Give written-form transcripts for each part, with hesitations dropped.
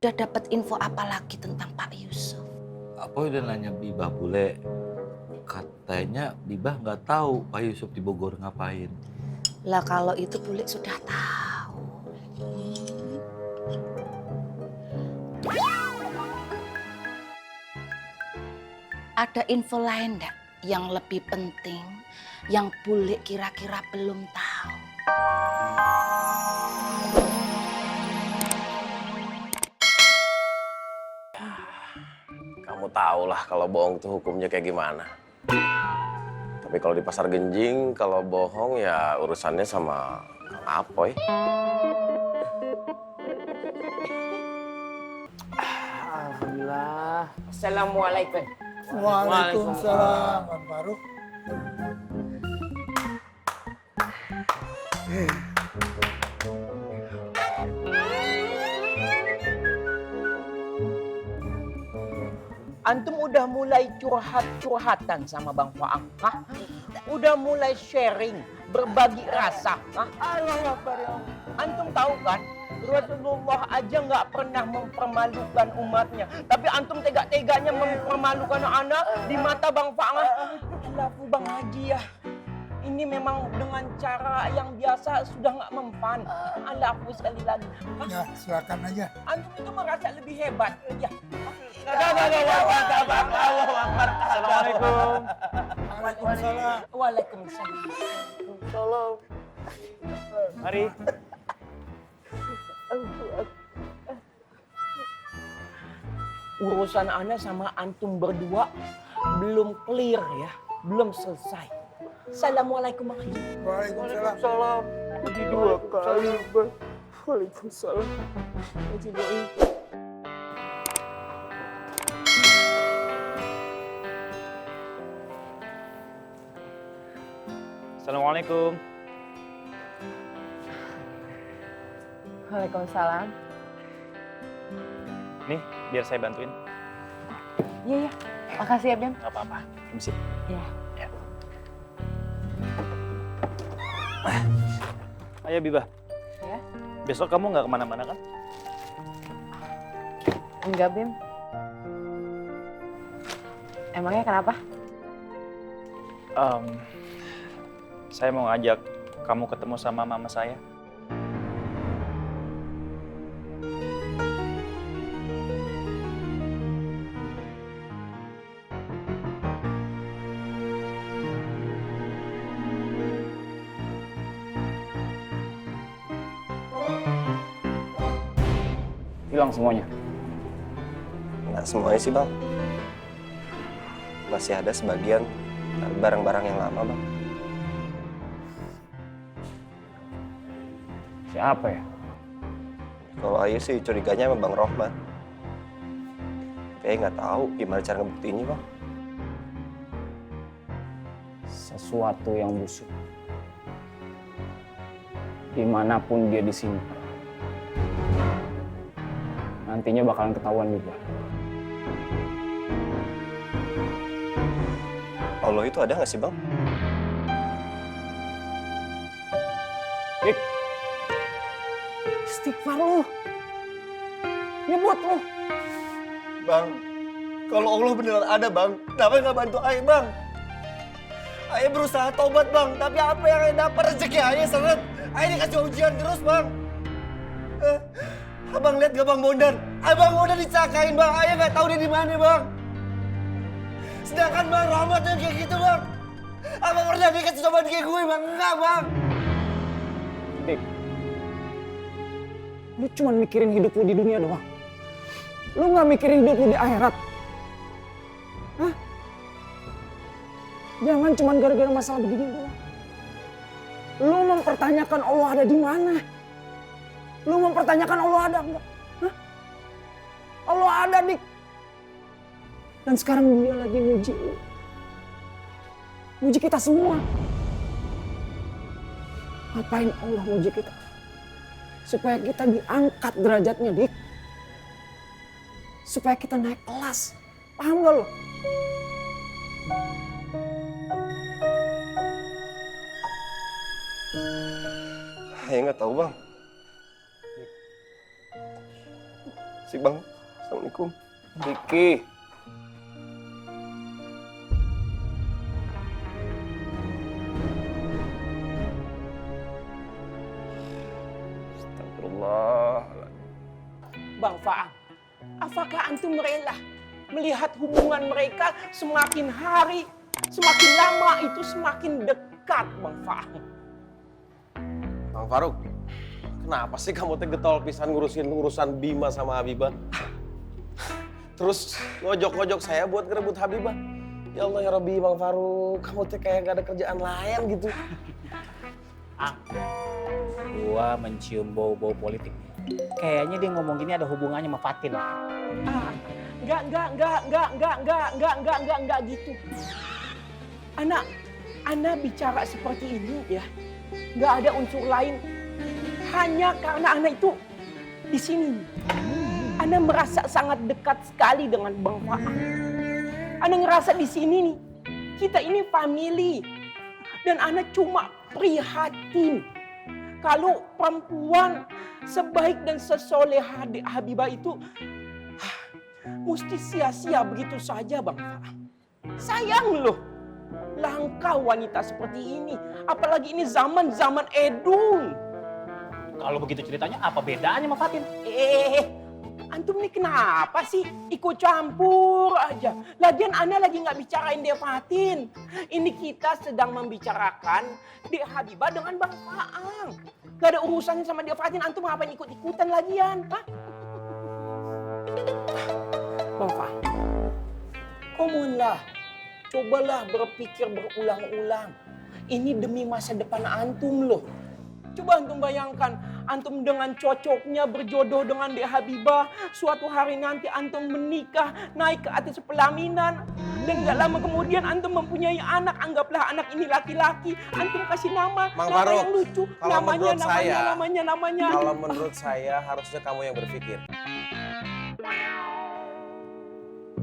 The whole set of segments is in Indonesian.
Udah dapat info apa lagi tentang Pak Yusuf? Apa udah nanya Bibah bule? Katanya Bibah nggak tahu Pak Yusuf di Bogor ngapain. Lah kalau itu Bule sudah tahu. Ada info lain enggak yang lebih penting yang Bule kira-kira belum tahu? Kamu tahu lah kalau bohong itu hukumnya kayak gimana. Tapi kalau di Pasar Genjing, kalau bohong ya urusannya sama Kang Apoy. Alhamdulillah. Assalamualaikum. Waalaikumsalam, Bang Faruk. Antum udah mulai curhat-curhatan sama Bang Faang, hah? Udah mulai sharing, berbagi rasa, hah? Allah Akbar ya Allah. Antum tahu kan, Rasulullah aja nggak pernah mempermalukan umatnya. Tapi antum tega-teganya mempermalukan anak di mata Bang Faang. Alafu Bang Haji ya. Ini memang dengan cara yang biasa sudah nggak mempan. Alafu sekali lagi. Hah? Ya, silakan aja. Antum itu merasa lebih hebat. Ya. Assalamualaikum. Waalaikumsalam. Waalaikumsalam. Mari. Urusan ana sama antum berdua belum clear ya, belum selesai. Assalamualaikum Bang Haji. Waalaikumsalam. Jadi dua kali, Bang. Waalaikumsalam. Haji Doi. Assalamualaikum. Waalaikumsalam. Nih, biar saya bantuin. Iya, iya. Makasih ya, Bem. Gak apa-apa. Permisi. Iya. Ya. Ayo, Bibah. Ya? Besok kamu nggak kemana-mana kan? Enggak, Bem. Emangnya kenapa? Saya mau ngajak kamu ketemu sama mama saya. Hilang semuanya. Nggak semuanya sih, Bang. Masih ada sebagian barang-barang yang lama, Bang. Siapa ya? Kalau Ayu sih curiganya sama Bang Rohman. Tapi nggak tahu gimana cara ngebuktiinnya, Bang. Sesuatu yang busuk. Dimanapun dia disimpan. Nantinya bakalan ketahuan juga. Allah itu ada nggak sih, Bang? Dik, istighfar lu. Nyebut lu. Bang, kalau Allah beneran ada, Bang, kenapa nggak bantu Ayah, Bang? Ayah berusaha tobat, Bang, tapi apa yang Ayah dapat rezeki Ayah seret? Ayah dikasih ujian terus, Bang. Abang lihat gak Bang Bondan? Abang Bondan dicakain, Bang. Ayah nggak tahu dia di mana, Bang. Sedangkan Bang Rahmat yang kayak gitu, Bang. Abang pernah dikasih cobaan kayak gue, Bang? Enggak, Bang. Dik, lu cuma mikirin hidup lu di dunia doang. Lu nggak mikirin hidup lu di akhirat. Hah? Jangan cuma gara-gara masalah begini doang. Lu mempertanyakan Allah ada di mana? Lu mempertanyakan Allah ada enggak? Hah? Allah ada, Dik. Dan sekarang dia lagi nguji lu. Nguji kita semua. Ngapain Allah nguji kita? Supaya kita diangkat derajatnya, Dik. Supaya kita naik kelas. Paham gak lo? Ayah nggak tahu, Bang. Si Bang, Assalamualaikum. Riki. Astagfirullah. Bang Faang, apakah antum rela melihat hubungan mereka semakin hari, semakin lama itu semakin dekat, Bang Faang? Bang Faruk, kenapa sih kamu teh getol pisan ngurusin urusan Bima sama Habibah? Terus ngojok-ngojok saya buat ngerebut Habibah. Ya Allah ya Rabbi, Bang Faruk, kamu teh kayak gak ada kerjaan lain gitu. Gua mencium bau-bau politik. Kayaknya dia ngomong gini ada hubungannya sama Fatin. Enggak gitu. Ana bicara seperti ini ya, nggak ada unsur lain. Hanya karena Ana itu di sini. Ana merasa sangat dekat sekali dengan Bang Faang. Ana ngerasa di sini nih, kita ini family. Dan Ana cuma prihatin kalau perempuan sebaik dan sesoleh Habibah itu mesti sia-sia begitu saja, Bang Faang. Sayang loh, langka wanita seperti ini. Apalagi ini zaman-zaman edung. Kalau begitu ceritanya apa bedanya sama Fatin? Antum nih kenapa sih ikut campur aja? Lagian Ana lagi nggak bicarain dia Fatin. Ini kita sedang membicarakan dia Habibah dengan Bang Faang. Gak ada urusannya sama dia Fatin. Antum ngapain ikut-ikutan lagian? Hah? Bang Faang, cobalah berpikir berulang-ulang. Ini demi masa depan antum loh. Coba antum bayangkan, antum dengan cocoknya berjodoh dengan Dek Habibah. Suatu hari nanti antum menikah, naik ke atas pelaminan. Dan gak lama kemudian antum mempunyai anak. Anggaplah anak ini laki-laki. Antum kasih nama yang lucu. Namanya. Kalau menurut saya harusnya kamu yang berpikir.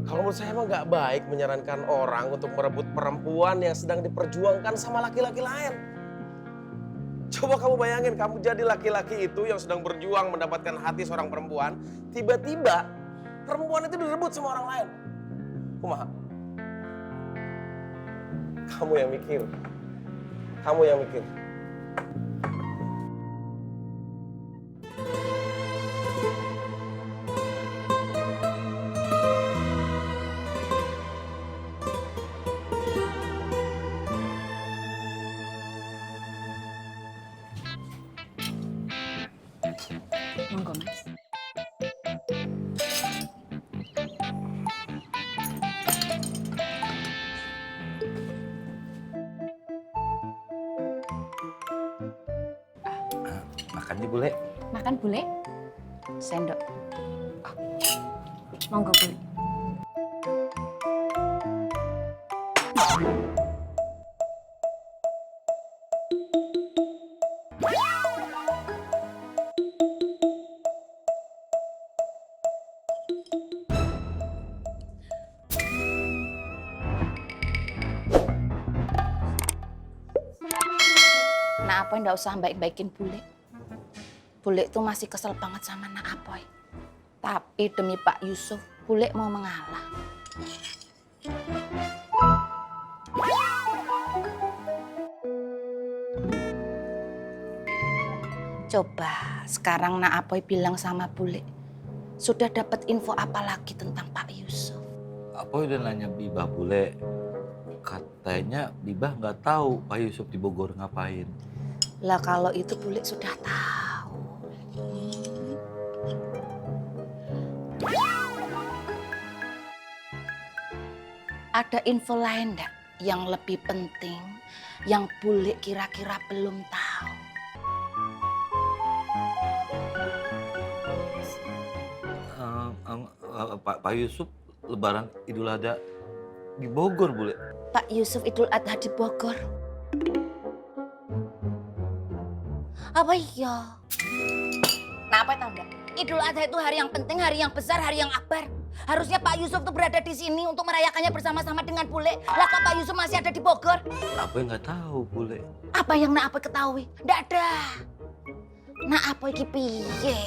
Kalau menurut saya emang gak baik menyarankan orang untuk merebut perempuan yang sedang diperjuangkan sama laki-laki lain. Coba kamu bayangin, kamu jadi laki-laki itu yang sedang berjuang mendapatkan hati seorang perempuan. Tiba-tiba perempuan itu direbut sama orang lain. Kumaha? Kamu yang mikir. Monggo, Mas. Makan nih bule. Makan bule? Sendok. Monggo bule. Nak Apoy nggak usah baik-baikin bule. Bule tuh masih kesel banget sama Nak Apoy. Tapi demi Pak Yusuf, bule mau mengalah. Coba sekarang Nak Apoy bilang sama bule, sudah dapat info apa lagi tentang Pak Yusuf? Apoy udah nanya Bibah bule. Katanya Bibah nggak tahu Pak Yusuf di Bogor ngapain. Lah kalau itu bule sudah tahu. Ada info lain enggak yang lebih penting yang bule kira-kira belum tahu? Pak Yusuf Lebaran Idul Adha di Bogor bule. Pak Yusuf Idul Adha di Bogor. Apa iya? Nah, apa tahu enggak? Idul Adha itu hari yang penting, hari yang besar, hari yang akbar. Harusnya Pak Yusuf tuh berada di sini untuk merayakannya bersama-sama dengan bule. Lah kok Pak Yusuf masih ada di Bogor? Apoy nggak tahu bule. Apa yang Nak Apoy ketahui? Nggak ada. Nak Apoy ki piye?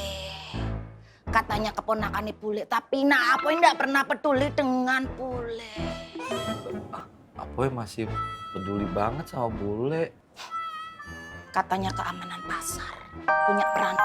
katanya keponakannya bule, tapi nah Apoy nggak pernah peduli dengan bule. Apoy masih peduli banget sama bule. Katanya keamanan pasar punya peran.